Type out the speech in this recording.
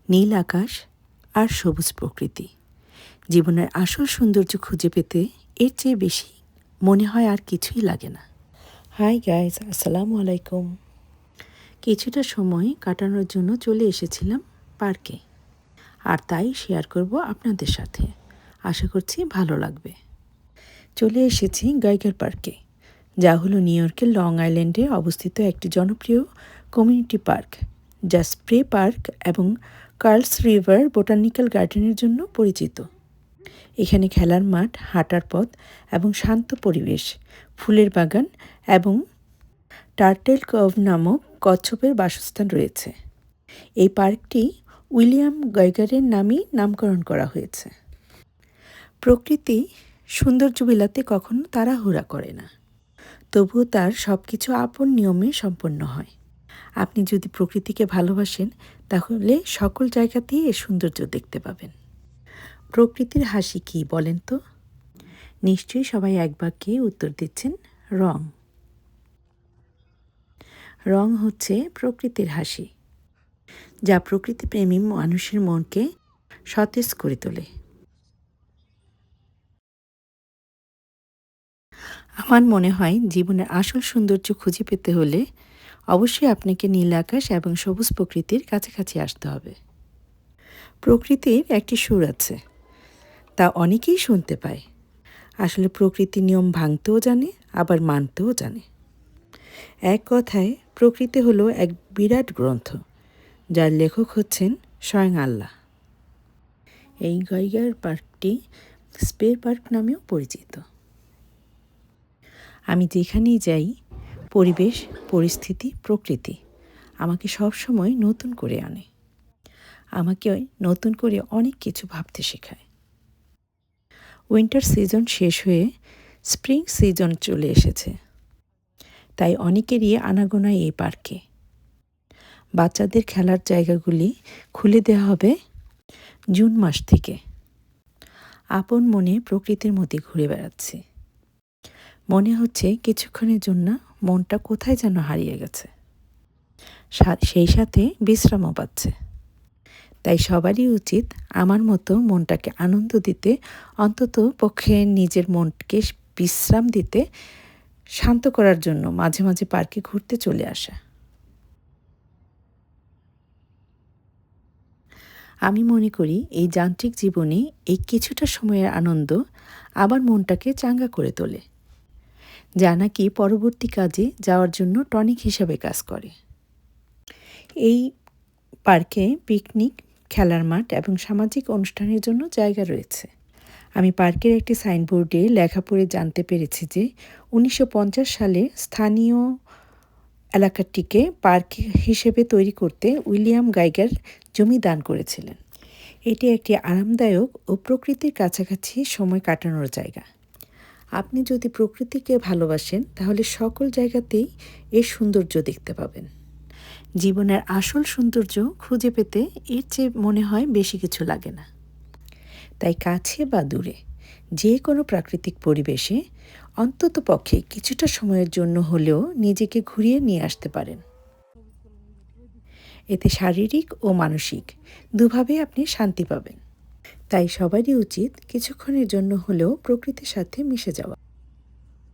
নীল আকাশ আর সবুজ প্রকৃতি। জীবনের আসল সৌন্দর্য খুঁজে পেতে এর চেয়ে বেশি মনে হয় আর কিছুই লাগে না। হাই গাইস, আসসালামু আলাইকুম। কিছুটা সময় কাটানোর জন্য চলে এসেছিলাম পার্কে, আর তাই শেয়ার করব আপনাদের সাথে। আশা করছি ভালো লাগবে। চলে এসেছি গাইগার পার্কে, যা হলো নিউ ইয়র্কের লং আইল্যান্ডে অবস্থিত একটি জনপ্রিয় কমিউনিটি পার্ক, যা স্প্রে পার্ক এবং কার্লস রিভার বোটানিক্যাল গার্ডেনের জন্য পরিচিত। এখানে খেলার মাঠ, হাঁটার পথ এবং শান্ত পরিবেশ, ফুলের বাগান এবং টার্টেল কভ নামক কচ্ছপের বাসস্থান রয়েছে। এই পার্কটি উইলিয়াম গাইগারের নামেই নামকরণ করা হয়েছে। প্রকৃতি সৌন্দর্য বিলাতে কখনো তাড়াহুড়া করে না, তবুও তার সব কিছু আপন নিয়মে সম্পন্ন হয়। আপনি যদি প্রকৃতিকে ভালোবাসেন, তাহলে সকল জায়গাতেই এর সৌন্দর্য দেখতে পাবেন। প্রকৃতির হাসি কি বলেন তো? নিশ্চয়ই সবাই এক বাক্যে উত্তর দিচ্ছেন, রং। রং হচ্ছে প্রকৃতির হাসি, যা প্রকৃতিপ্রেমী মানুষের মনকে সতেজ করে তোলে। আমার মনে হয় জীবনের আসল সৌন্দর্য খুঁজে পেতে হলে অবশ্যই আপনাকে নীল আকাশ এবং সবুজ প্রকৃতির কাছাকাছি আসতে হবে। প্রকৃতির একটি সুর আছে, তা অনেকেই শুনতে পায়। আসলে প্রকৃতির নিয়ম ভাঙতেও জানে, আবার মানতেও জানে। এক কথায় প্রকৃতি হলো এক বিরাট গ্রন্থ, যার লেখক হচ্ছেন স্বয়ং আল্লাহ। এই গাইগার পার্কটি স্প্রে পার্ক নামেও পরিচিত। আমি যেখানেই যাই, পরিবেশ, পরিস্থিতি, প্রকৃতি আমাকে সবসময় নতুন করে আনে। আমাকে নতুন করে অনেক কিছু ভাবতে শেখায়। উইন্টার সিজন শেষ হয়ে স্প্রিং সিজন চলে এসেছে, তাই অনেকেরই আনাগোনা এই পার্কে। বাচ্চাদের খেলার জায়গাগুলি খুলে দেওয়া হবে জুন মাস থেকে। আপন মনে প্রকৃতির মধ্যে ঘুরে বেড়াচ্ছি। মনে হচ্ছে কিছুক্ষণের জন্য মনটা কোথায় যেন হারিয়ে গেছে, সেই সাথে বিশ্রামও পাচ্ছে। তাই সবারই উচিত আমার মতো মনটাকে আনন্দ দিতে, অন্তত পক্ষে নিজের মনকে বিশ্রাম দিতে, শান্ত করার জন্য মাঝে মাঝে পার্কে ঘুরতে চলে আসা। আমি মনে করি এই যান্ত্রিক জীবনে এই কিছুটা সময়ের আনন্দ আবার মনটাকে চাঙ্গা করে তোলে, যা নাকি পরবর্তী কাজে যাওয়ার জন্য টনিক হিসাবে কাজ করে। এই পার্কে পিকনিক, খেলার মাঠ এবং সামাজিক অনুষ্ঠানের জন্য জায়গা রয়েছে। আমি পার্কের একটি সাইনবোর্ডে লেখা পড়ে জানতে পেরেছি যে 1950 সালে স্থানীয় এলাকাটিকে পার্ক হিসেবে তৈরি করতে উইলিয়াম গাইগার জমি দান করেছিলেন। এটি একটি আরামদায়ক ও প্রকৃতির কাছাকাছি সময় কাটানোর জায়গা। আপনি যদি প্রকৃতিকে ভালোবাসেন, তাহলে সকল জায়গাতেই এর সৌন্দর্য দেখতে পাবেন। জীবনের আসল সৌন্দর্য খুঁজে পেতে এর চেয়ে মনে হয় বেশি কিছু লাগে না। তাই কাছে বা দূরে যে কোনো প্রাকৃতিক পরিবেশে অন্তত পক্ষে কিছুটা সময়ের জন্য হলেও নিজেকে ঘুরিয়ে নিয়ে আসতে পারেন। এতে শারীরিক ও মানসিক দুভাবে আপনি শান্তি পাবেন। তাই সবারই উচিত কিছুক্ষণের জন্য হলেও প্রকৃতির সাথে মিশে যাওয়া।